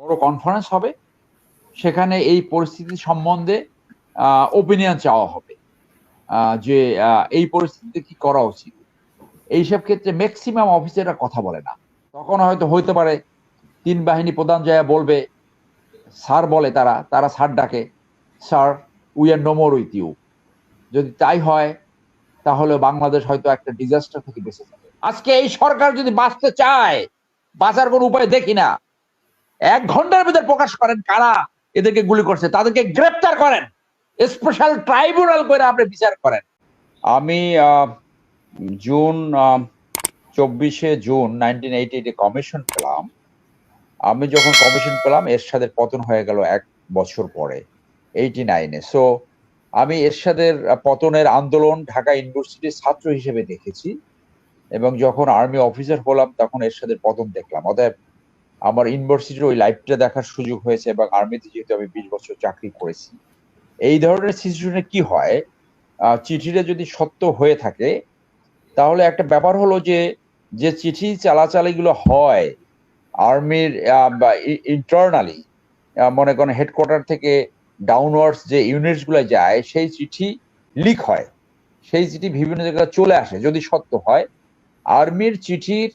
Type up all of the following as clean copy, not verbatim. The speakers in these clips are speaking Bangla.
বড় কনফারেন্স হবে, সেখানে এই পরিস্থিতি সম্বন্ধে ওপিনিয়ন চাওয়া হবে, যে এই পরিস্থিতিতে কি করা উচিত। এইসব ক্ষেত্রে ম্যাক্সিমাম অফিসাররা কথা বলে না। তখন হয়তো হইতে পারে তিন বাহিনী প্রধান যায় বলবে, স্যার বলে, তারা তারা স্যার ডাকে, sir we are no more with you. যদি তাই হয় তাহলে বাংলাদেশ হয়তো একটা ডিজাস্টার থেকে বেঁচে যাবে। আজকে এই সরকার যদি বাঁচতে চায়, বাঁচার কোনো উপায় দেখি না। 1 ঘন্টার ভিতর প্রকাশ করেন কারা এদেরকে গুলি করছে, তাদেরকে গ্রেপ্তার করেন, স্পেশাল ট্রাইব্যুনাল করে আপনি বিচার করেন। আমি জুন 24শে জুন 1988 কমিশন পেলাম। আমি যখন কমিশন পেলাম এরশাদের পতন হয়ে গেল 1 বছর পরে, 89-এ। সো আমি এরশাদের পতনের আন্দোলন ঢাকা ইউনিভার্সিটির ছাত্র হিসেবে দেখেছি, এবং যখন আর্মি অফিসার হলাম তখন এরশাদের পতন দেখলাম। অতএব আমার ইউনিভার্সিটির ওই লাইফটা দেখার সুযোগ হয়েছে, এবং আর্মিতে যেহেতু আমি 20 বছর চাকরি করেছি। এই ধরনের সিচুয়েশনে কি হয়, চিঠিটা যদি সত্য হয়ে থাকে তাহলে একটা ব্যাপার হলো যে যে চিঠি চালাচালিগুলো হয় আর্মির ইন্টারনালি, মনে করেন হেডকোয়ার্টার থেকে ডাউনওয়ার্ডস যে ইউনিটস গুলো যায়, সেই চিঠি লিক হয়, সেই চিঠি বিভিন্ন জায়গায় চলে আসে যদি সত্য হয়। আর্মির চিঠির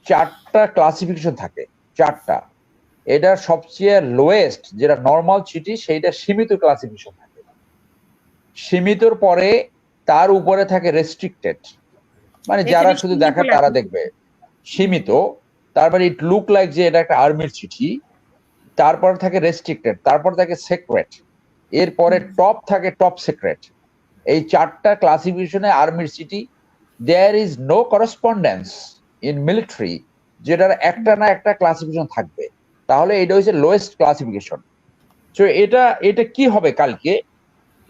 4টা ক্লাসিফিকেশন থাকে, 4টা। এটা সবচেয়ে লোয়েস্ট যেটা নর্মাল চিঠি, সেইটা সীমিত ক্লাসিফিকেশন থাকে। সীমিতর পরে তার উপরে থাকে রেস্ট্রিক্টেড, মানে যারা শুধু দেখার তারা দেখবে। সীমিত, তারপরে ইট লুক লাইক যে এটা একটা আর্মির চিঠি। তারপর থাকে রেস্ট্রিক্টেড, তারপর থাকে সিক্রেট, এরপরে টপ থাকে টপ সিক্রেট। এই 4টা ক্লাসিফিকেশনে আর্মির চিঠি। There is no correspondence in military যেটার একটা না একটা ক্লাসিফিকেশন থাকবে, তাহলে এটা হচ্ছে লোয়েস্ট ক্লাসিফিকেশন। তো এটা কি হবে কালকে,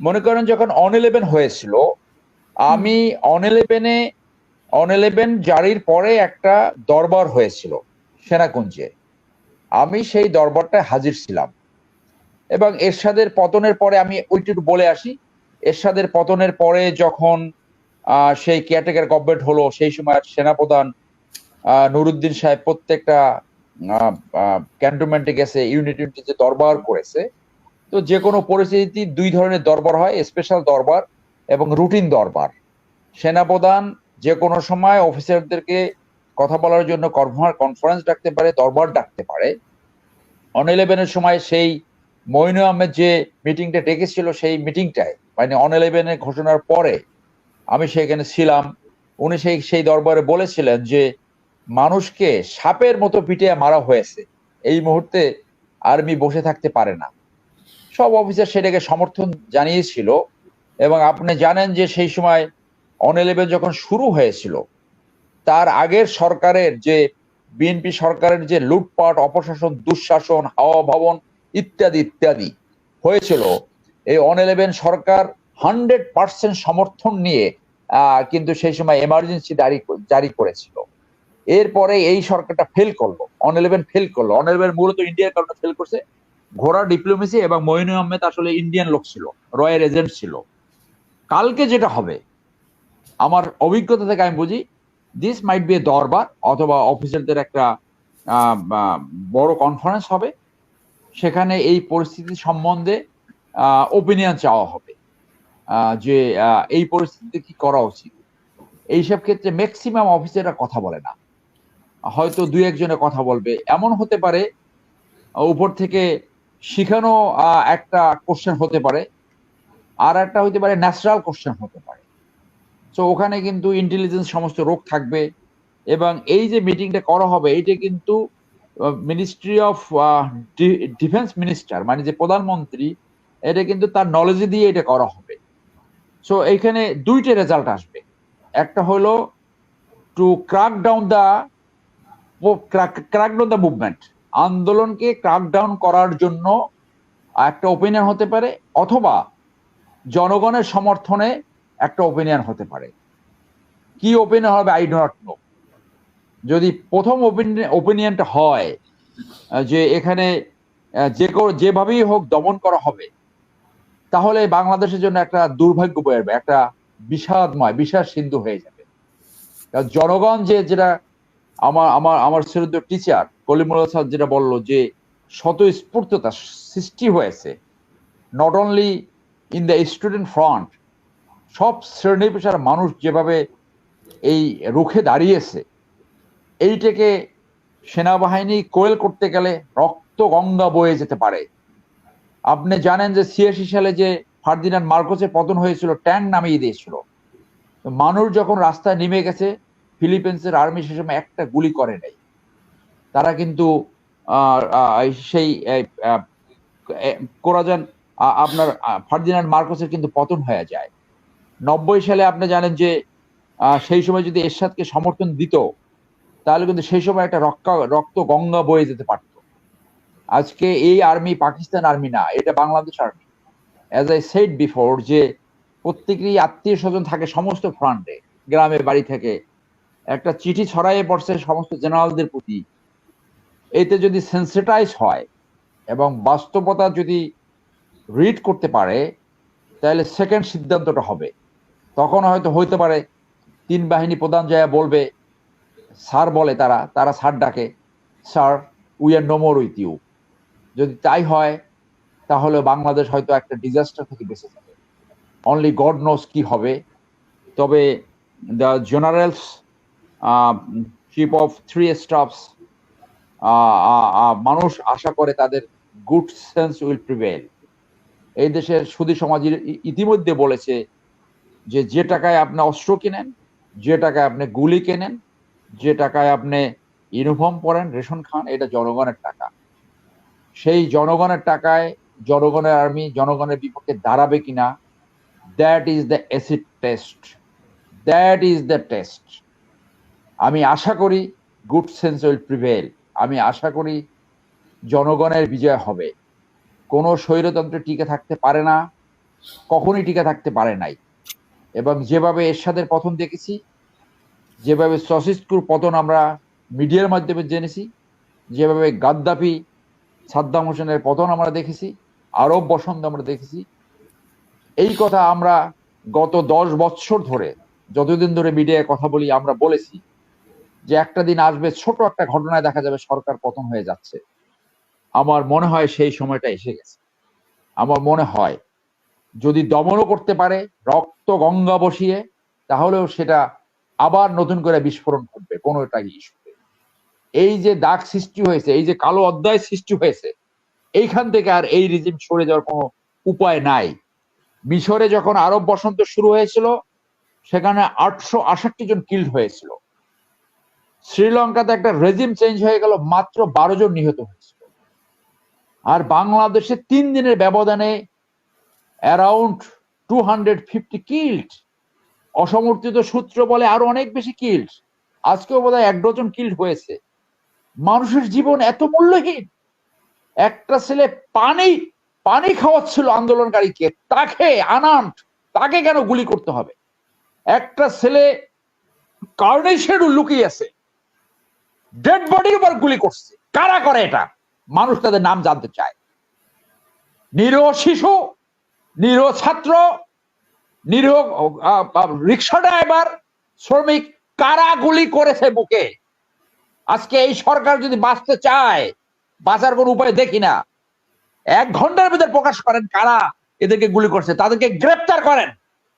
মনে করেন যখন অন-11 হয়েছিল, আমি অন-11 জারির পরে একটা দরবার হয়েছিল সেনাকুঞ্জে, আমি সেই দরবারটায় হাজির ছিলাম। এবং এরশাদের পতনের পরে আমি ওইটুকু বলে আসি, এরশাদের পতনের পরে যখন সেই কেয়ারটেকার গভর্নমেন্ট হলো, সেই সময় সেনাপ্রধান নুরুদ্দিন সাহেব প্রত্যেকটা ক্যান্টনমেন্টে গেছে, ইউনিটিতে দরবার করেছে। তো যে কোনো পরিস্থিতি 2 ধরনের দরবার হয়, স্পেশাল দরবার এবং রুটিন দরবার। সেনাপ্রধান যে কোনো সময় অফিসারদেরকে কথা বলার জন্য কনফারেন্স ডাকতে পারে, দরবার ডাকতে পারে। অন-11 সময় সেই মইনু আহমেদ যে মিটিংটা ডেকেছিল, সেই মিটিংটায় মানে অন-11 ঘোষণার পরে আমি সেখানে ছিলাম। উনি সেই দরবারে বলেছিলেন যে মানুষকে সাপের মতো পিটিয়ে মারা হয়েছে, এই মুহূর্তে আর্মি বসে থাকতে পারে না। সব অফিসার সেটাকে সমর্থন জানিয়েছিল। এবং আপনি জানেন যে সেই সময় অন-11 যখন শুরু হয়েছিল, তার আগের সরকারের যে বিএনপি সরকারের যে লুটপাট, অপশাসন, দুঃশাসন, হাওয়া ভবন ইত্যাদি ইত্যাদি হয়েছিল, এই অন-11 সরকার 100% সমর্থন নিয়ে কিন্তু সেই সময় এমার্জেন্সি জারি করেছিল। এরপরে এই সরকারটা ফেল করলো, অন-11 ফেল করলো। অন-11 মূলত ইন্ডিয়ার কারণে ফেল করছে। ঘোড়া ডিপ্লোমেসি, এবং মইনু আহমেদ আসলে ইন্ডিয়ান লোক ছিল, রয়ের এজেন্ট ছিল। কালকে যেটা হবে, আমার অভিজ্ঞতা থেকে আমি বুঝি, দিস মাইট বি এ দরবার অথবা অফিসারদের একটা বড় কনফারেন্স হবে, সেখানে এই পরিস্থিতি সম্বন্ধে ওপিনিয়ন চাওয়া হবে, যে এই পরিস্থিতিতে কি করা উচিত। এইসব ক্ষেত্রে ম্যাক্সিমাম অফিসাররা কথা বলে না, হয়তো 2-1 জনে কথা বলবে। এমন হতে পারে উপর থেকে শিখানো একটা কোশ্চেন হতে পারে, আর একটা হতে পারে ন্যাচারাল কোশ্চেন হতে পারে। তো ওখানে কিন্তু ইন্টেলিজেন্স সমস্ত রোগ থাকবে। এবং এই যে মিটিংটা করা হবে, এইটা কিন্তু মিনিস্ট্রি অফ ডিফেন্স মিনিস্টার, মানে যে প্রধানমন্ত্রী, এটা কিন্তু তার নলেজে দিয়ে এটা করা হবে। সো এইখানে 2টা রেজাল্ট আসবে। একটা হলো two crack down the movement, আন্দোলনকে ক্র্যাক ডাউন করার জন্য একটা ওপিনিয়ন হতে পারে, অথবা জনগণের সমর্থনে একটা ওপিনিয়ন হতে পারে। কি ওপিনিয়ন হবে আই ডো নট নো। যদি প্রথম ওপিনিয়নটা হয় যে এখানে যেভাবেই হোক দমন করা হবে, তাহলে বাংলাদেশের জন্য একটা দুর্ভাগ্য বয়ে যাবে, একটা বিষাদ সিন্ধু হয়ে যাবে। জনগণ যেটা আমার শ্রদ্ধেয় টিচার কলিমুল্লাহ স্যার যেটা বললো, যে স্বতঃস্ফূর্ততা সৃষ্টি হয়েছে, not only in the student front, সব শ্রেণী পেশার মানুষ যেভাবে এই রুখে দাঁড়িয়েছে, এইটাকে সেনাবাহিনী কোয়েল করতে গেলে রক্ত গঙ্গা বয়ে যেতে পারে। আপনি জানেন যে ৮৬ সালে যে ফার্দিনান্ড মার্কোসের পতন হয়েছিল, ট্যাঙ্ক নামিয়ে দিয়েছিল। মানুষ যখন রাস্তায় নেমে গেছে, ফিলিপিন্সের আর্মি সে সময় একটা গুলি করে নাই। তারা কিন্তু সেই কোরাজান আপনার ফার্দিনান্ড মার্কোসের কিন্তু পতন হয়ে যায়। ৯০ সালে আপনি জানেন যে সেই সময় যদি এরশাদকে সমর্থন দিত, তাহলে কিন্তু সেই সময় একটা রক্ত গঙ্গা বয়ে যেতে পারত। আজকে এই আর্মি পাকিস্তান আর্মি না, এটা Bangladesh army. As I said before, যে প্রত্যেকেরই আত্মীয় স্বজন থাকে সমস্ত ফ্রন্টে, গ্রামে বাড়ি থেকে একটা চিঠি ছড়াইয়ে পড়ছে সমস্ত জেনারেলদের প্রতি। এতে যদি সেন্সিটাইজ হয় এবং বাস্তবতা যদি রিড করতে পারে, তাহলে সেকেন্ড সিদ্ধান্তটা হবে। তখন হয়তো হইতে পারে ৩ বাহিনী প্রধান যায় বলবে, স্যার বলে তারা স্যার ডাকে, sir we are no more with you. যদি তাই হয়, তাহলে বাংলাদেশ হয়তো একটা ডিজাস্টার থেকে বেঁচে যাবে। অনলি গড নোস কি হবে। তবে the generals, chief of 3 stuffs, মানুষ আশা করে তাদের গুড সেন্স উইল প্রিভেল। এই দেশের সুধী সমাজ ইতিমধ্যে বলেছে যে টাকায় আপনি অস্ত্র কিনেন, যে টাকায় আপনি গুলি কেনেন, যে টাকায় আপনি ইউনিফর্ম পরেন, রেশন খান, এটা জনগণের টাকা। সেই জনগণের টাকায় জনগণের আর্মি জনগণের বিপক্ষে দাঁড়াবে কিনা, that is the acid test, that is the test. আমি আশা করি গুড সেন্স উইল প্রিভেল। আমি আশা করি জনগণের বিজয় হবে। কোনো স্বৈরতন্ত্রে টিকে থাকতে পারে না, কখনই টিকে থাকতে পারে নাই। এবং যেভাবে এরশাদের পতন দেখেছি, যেভাবে সসিস্কুর পতন আমরা মিডিয়ার মাধ্যমে জেনেছি, যেভাবে গাদ্দাফি সাদ্দাম হোসেনের পতন আমরা দেখেছি, আরব বসন্ত আমরা দেখেছি, এই কথা আমরা গত 10 বছর ধরে, যতদিন ধরে মিডিয়ায় কথা বলি, আমরা বলেছি যে একটা দিন আসবে, ছোট একটা ঘটনায় দেখা যাবে সরকার পতন হয়ে যাচ্ছে। আমার মনে হয় সেই সময়টা এসে গেছে। আমার মনে হয় যদি দমনও করতে পারে রক্ত গঙ্গা বসিয়ে, তাহলেও সেটা আবার নতুন করে বিস্ফোরণ ঘটবে কোনো একটা ইস্যুতে। এই যে দাগ সৃষ্টি হয়েছে, এই যে কালো অধ্যায় সৃষ্টি হয়েছে, এইখান থেকে আর এই রিজিম সরে যাওয়ার কোনো উপায় নাই। মিশরে যখন আরব বসন্ত শুরু হয়েছিল, সেখানে 868 জন কিল্ড হয়েছিল। শ্রীলঙ্কাতে একটা রেজিম চেঞ্জ হয়ে গেল, মাত্র 12 জন নিহত হয়েছিল। আর বাংলাদেশে 3 দিনের ব্যবধানে অ্যারাউন্ড 250 কিল্ড। অসমর্থিত সূত্র বলে আরো অনেক বেশি কিল্ড। আজকেও বোধহয় 1 ডজন কিল্ড হয়েছে। মানুষের জীবন এত মূল্যহীন। একটা ছেলে পানি খাওয়াচ্ছিল আন্দোলনকারীকে, তাকে তাকে কেন গুলি করতে হবে? একটা ছেলে কার্নেশের লুকিয়ে আছে, ডেড বডির উপর গুলি করছে। কারা করে এটা? মানুষ তাদের নাম জানতে চায়। নিরীহ শিশু, নিরীহ ছাত্র, নিরীহ রিক্সা ড্রাইভার, শ্রমিক, কারা গুলি করেছে বুকে? আজকে এই সরকার যদি বাঁচতে চায়, বাঁচার কোন উপায় দেখি না। 1 ঘন্টার ভিতরে প্রকাশ করেন কারা এদেরকে গুলি করছে, তাদেরকে গ্রেপ্তার করেন,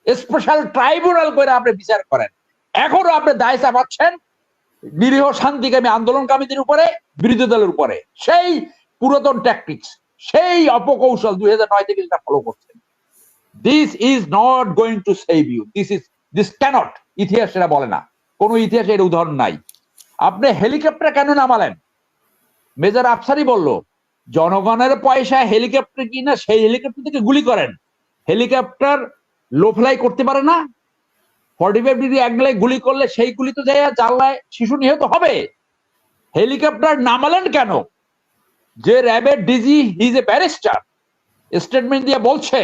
স্পেশাল ট্রাইব্যুনাল করে আপনি বিচার করেন। এখনো আপনি দায় চাপাচ্ছেন নিরীহ শান্তিকামী আন্দোলনকামীদের উপরে, বিরোধী দলের উপরে। সেই পুরাতন ট্যাকটিক্স, সেই অপকৌশল 2009 থেকে যেটা ফলো করছেন। This is not going to save you, this can't. ইতিহাস সেটা বলে না, কোন ইতিহাসে এর উদাহরণ নাই। আপনি হেলিকপ্টার কেন নামালেন? মেজর আফসারি বলল, জনগণের পয়সা হেলিকপ্টার কিনা, সেই হেলিকপ্টার থেকে গুলি করেন। হেলিকপ্টার লো ফ্লাই করতে পারে না? 45 ডিগ্রি অ্যাঙ্গেলে গুলি করলে সেই গুলি তো যায় জানলায়, শিশু নিহত হবে। হেলিকপ্টার নামালেন কেন? যে র্যাবের DG, he is a barrister, statement দিয়ে বলছে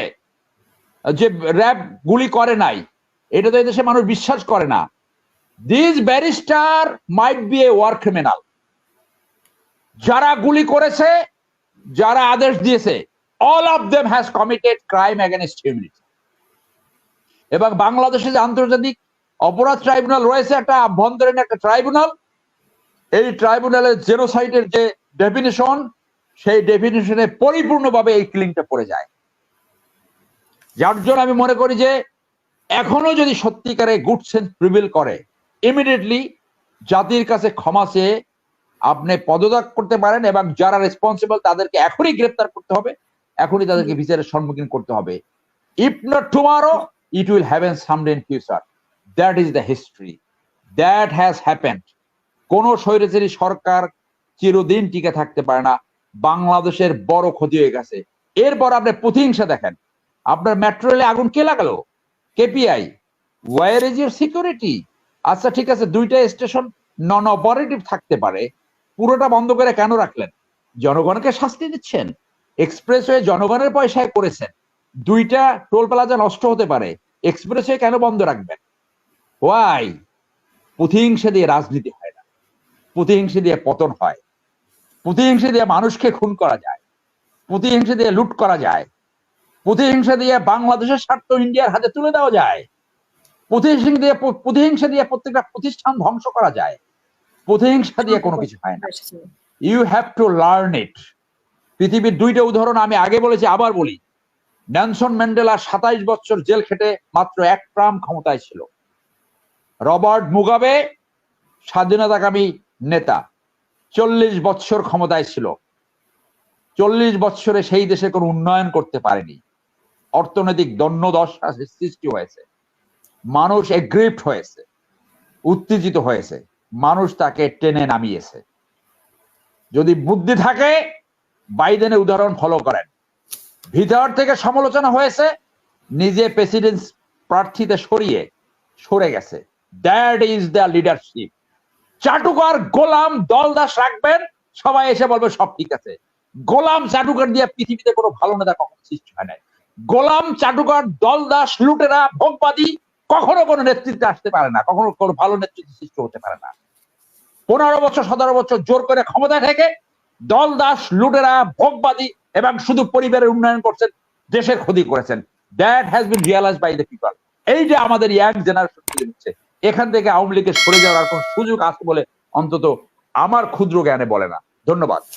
যে র্যাব গুলি করে নাই। এটা তো এদেশে মানুষ বিশ্বাস করে না। This barrister might be a war criminal. যারা গুলি করেছে, যারা আদেশ দিয়েছে, all of them has committed crime against humanity. এবং বাংলাদেশে যে আন্তর্জাতিক অপরাধ ট্রাইব্যুনাল রয়েছে, একটা আভ্যন্তরীণ একটা ট্রাইব্যুনাল, এই ট্রাইব্যুনালের জেনোসাইডের যে ডেফিনিশন, সেই ডেফিনিশনে পরিপূর্ণভাবে এই কিলিংটা পড়ে যায়। যার জন্য আমি মনে করি যে এখনো যদি সত্যিকারে গুড সেন্স প্রিভিল করে, ইমিডিয়েটলি জাতির কাছে ক্ষমা চেয়ে আপনি পদত্যাগ করতে পারেন, এবং যারা রেসপন্সিবল তাদেরকে এখনই গ্রেপ্তার করতে হবে, এখনই তাদেরকে বিচারের সম্মুখীন করতে হবে। If not tomorrow, it will happen someday in future. That is the history, that has happened. কোন স্বৈরাচারী সরকার চিরদিন টিকে থাকতে পারে না। বাংলাদেশের বড় ক্ষতি হয়ে গেছে। এরপর আপনি প্রতিহিংসা দেখেন, আপনার মেট্রো রেলে আগুন কে লাগালো? KPI. Where is your security? আচ্ছা ঠিক আছে, দুইটা স্টেশন নন অপারেটিভ থাকতে পারে, পুরোটা বন্ধ করে কেন রাখলেন? জনগণকে শাস্তি দিচ্ছেন। এক্সপ্রেসওয়ে জনগণের পয়সায় করেছেন, দুইটা টোল প্লাজা নষ্ট হতে পারে, এক্সপ্রেসওয়ে কেন বন্ধ রাখবেন? ওয়াই? প্রতিহিংসা দিয়ে রাজনীতি হয় না, প্রতিহিংসা দিয়ে পতন হয়। প্রতিহিংসা দিয়ে মানুষকে খুন করা যায়, প্রতিহিংসা দিয়ে লুট করা যায়, প্রতিহিংসা দিয়ে বাংলাদেশের স্বার্থ ইন্ডিয়ার হাতে তুলে দেওয়া যায়, প্রতিহিংসা দিয়ে প্রত্যেকটা প্রতিষ্ঠান ধ্বংস করা যায়। প্রতিহিংসা দিয়ে কোনো কিছু হয় না। You have to learn it. পৃথিবীর দুইটা উদাহরণ আমি আগে বলেছি, আবার বলি। নেলসন ম্যান্ডেলা 27 বছর জেল খেটে মাত্র 1 ট্রাম ক্ষমতায় ছিল। রবার্ট মুগাবে স্বাধীনতাকামী নেতা, 40 বছর ক্ষমতায় ছিল। 40 বছরে সেই দেশে কোনো উন্নয়ন করতে পারেনি। অর্থনৈতিক দণ্ডদশা সৃষ্টি হয়েছে, মানুষ এগ্রিভড হয়েছে, উত্তেজিত হয়েছে, মানুষ তাকে টেনে নামিয়েছে। যদি বুদ্ধি থাকে বাইডেনের উদাহরণ ফলো করেন। ভিতর থেকে সমালোচনা হয়েছে, নিজে প্রেসিডেন্ট প্রার্থীতে সরে গেছে। That is the leadership. চাটুকার গোলাম দলদাস রাখবেন, সবাই এসে বলবে সব ঠিক আছে। গোলাম চাটুকার দিয়ে পৃথিবীতে কোনো ভালো নেতা কখনো সৃষ্টি হয় নাই। গোলাম চাটুকার দলদাস লুটেরা ভোগবাদী কখনো কোনো নেতৃত্বে আসতে পারে না, কখনো কোনো ভালো নেতৃত্ব সৃষ্টি হতে পারে না। 15 বছর 17 বছর জোর করে ক্ষমতায় থেকে দলদাস লুটেরা ভোগবাদী এবং শুধু পরিবারের উন্নয়ন করছেন, দেশের ক্ষতি করেছেন। That has been realised by the people. এই যে আমাদের ইয়াং জেনারেশন হচ্ছে, এখান থেকে আওয়ামী লীগের সরে যাওয়ার কোন সুযোগ আছে বলে অন্তত আমার ক্ষুদ্র জ্ঞানে বলে না। ধন্যবাদ।